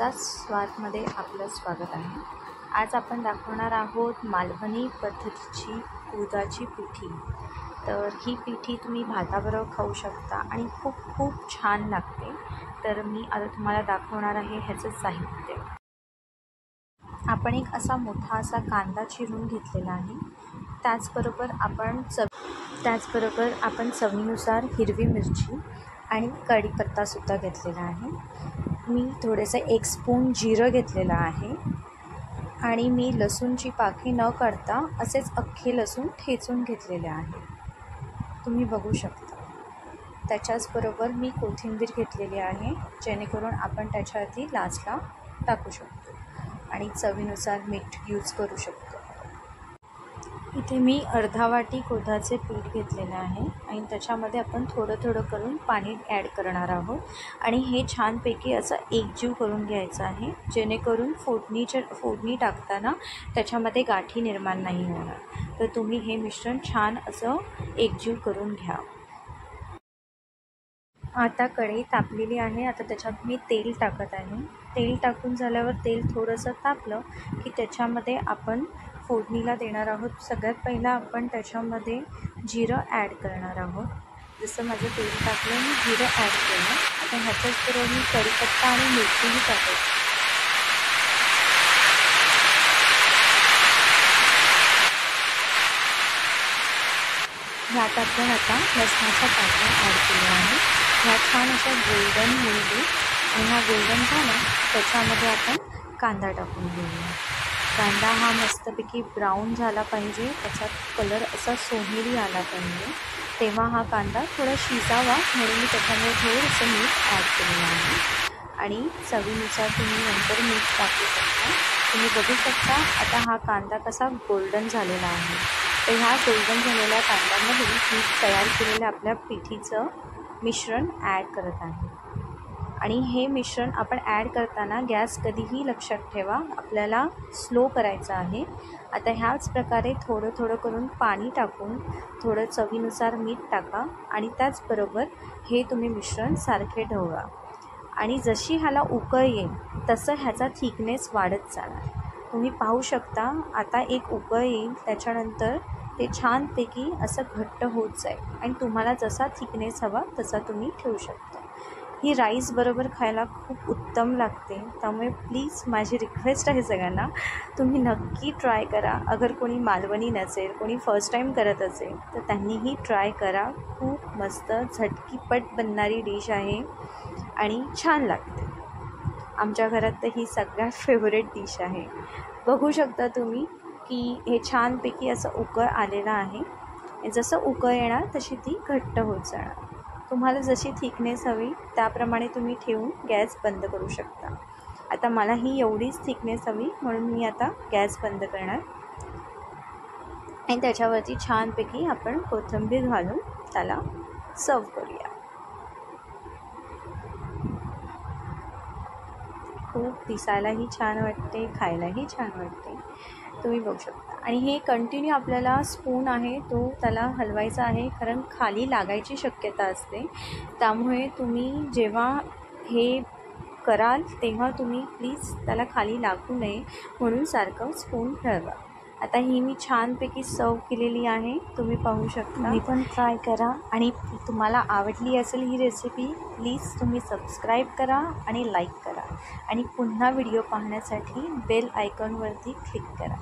आजचा स्वादमध्ये आपलं स्वागत आहे। आज आपण दाखवणार आहोत मालवणी पद्धतीची उडदाची पिठी। तर ही पिठी तुम्ही भाताबरोबर खाऊ शकता आणि खूप खूप छान लागते। तर मी आता तुम्हाला दाखवणार आहे ह्याचं साहित्य। आपण एक असा मोठा असा कांदा चिरून घेतलेला आहे। त्याचबरोबर आपण चवीनुसार हिरवी मिरची आणि कढीपत्तासुद्धा घेतलेला आहे। मी थोडेसे 1 स्पून जिरं घेतलेलं आहे आणि मी लसूणची पाकळी न काढता असेच अख्खे लसूण ठेचून घेतलेले आहे, तुम्ही बघू शकता। त्याच्याचबरोबर मी कोथिंबीर घेतलेली आहे, जेणेकरून आपण त्याच्यावरती लास्टला टाकू शकतो आणि चवीनुसार मीठ यूज करू शकतो। इथे मी अर्धा वाटी उडदाचे पीठ घेतलेले आहे आणि त्याच्यामध्ये आपण थोडं थोडं करून पाणी ॲड करणार आहोत आणि हे छानपैकी असं एकजीव करून घ्यायचं आहे, जेणेकरून फोडणी टाकताना त्याच्यामध्ये गाठी निर्माण नाही होणार। तर तुम्ही हे मिश्रण छान असं एकजीव करून घ्या। आता कढई तापलेली आहे, आता त्याच्यात मी तेल टाकत आहे। तेल टाकून झाल्यावर तेल थोडंसं तापलं की त्याच्यामध्ये आपण फोडणीला देणार आहोत। सगळ्यात पहिला आपण त्याच्यामध्ये जिरं ॲड करणार आहोत। जसं माझं तेल टाकलं मी जिरं ॲड केलं। आता ह्याच्याचबरोबर मी कढीपत्ता आणि मिरचीही टाकते। ह्यात आपण आता लसणाच्या पाकळ्या ॲड केल्या आहेत। ह्या छान अशा गोल्डन होऊ दे आणि हा गोल्डन झाला त्याच्यामध्ये आपण कांदा टाकून घेऊया। कांदा हा मस्तपैकी ब्राऊन झाला पाहिजे, त्याचा कलर असा सोनेरी आला पाहिजे, तेव्हा हा कांदा थोडा शिजावा म्हणून मी त्याच्यामध्ये थोडंसं मीठ ॲड केलेलं आहे आणि चवीनुसार तुम्ही नंतर मीठ टाकू शकता। तुम्ही बघू शकता आता हा कांदा कसा गोल्डन झालेला आहे। तर ह्या गोल्डन झालेल्या कांद्यामध्ये मी तयार केलेलं आपल्या पिठीचं मिश्रण ॲड करत आहे आणि हे मिश्रण आपण ॲड करताना गॅस कधीही लक्षात ठेवा, आपल्याला स्लो करायचं आहे। आता ह्याच प्रकारे थोडं थोडं करून पाणी टाकून थोडं चवीनुसार मीठ टाका आणि त्याचबरोबर हे तुम्ही मिश्रण सारखे ढवळा आणि जशी ह्याला उकळ येईल तसं ह्याचा थिकनेस वाढत जाणार। तुम्ही पाहू शकता आता एक उकळ येईल, त्याच्यानंतर ते छानपैकी असं घट्ट होत जाईल आणि तुम्हाला जसा थिकनेस हवा तसा तुम्ही ठेवू शकता। ही राईस बरोबर खायला खूप उत्तम लागते, त्यामुळे प्लीज माझी रिक्वेस्ट आहे सगळ्यांना, तुम्ही नक्की ट्राय करा। अगर कोणी मालवणी नसेल, कोणी फर्स्ट टाईम करत असेल तर त्यांनीही ट्राय करा। खूप मस्त झटकीपट बनणारी डिश आहे आणि छान लागते। आमच्या घरात तर ही सगळ्यात फेवरेट डिश आहे। बघू शकता तुम्ही की हे छानपैकी असं उकळ आलेलं आहे। जसं उकळ येणार तशी ती घट्ट होत जाणार। तुम्हाला जशी थिकनेस हवी त्याप्रमाणे तुम्ही ठेवून गॅस बंद करू शकता। आता मला ही एवढीच थिकनेस हवी म्हणून मी आता गॅस बंद करणार आणि त्याच्यावरती छानपैकी आपण कोथिंबीर घालून त्याला सर्व करूया। खूप दिसायलाही छान वाटते, खायलाही छान वाटते, तुम्ही बघू शकता। आणि हे कंटिन्यू आपल्याला स्पून आहे तो त्याला हलवायचा आहे, कारण खाली लागायची शक्यता असते। त्यामुळे तुम्ही जेव्हा हे कराल तेव्हा तुम्ही प्लीज त्याला खाली लागू नये म्हणून सारखं स्पून हलवा। आता ही मी छानपैकी सर्व केलेली आहे, तुम्ही पाहू शकता। तुम्ही पण ट्राय करा आणि तुम्हाला आवडली असेल ही रेसिपी प्लीज तुम्ही सबस्क्राईब करा आणि लाईक करा आणि पुन्हा व्हिडिओ पाहण्यासाठी बेल आयकॉनवरती क्लिक करा।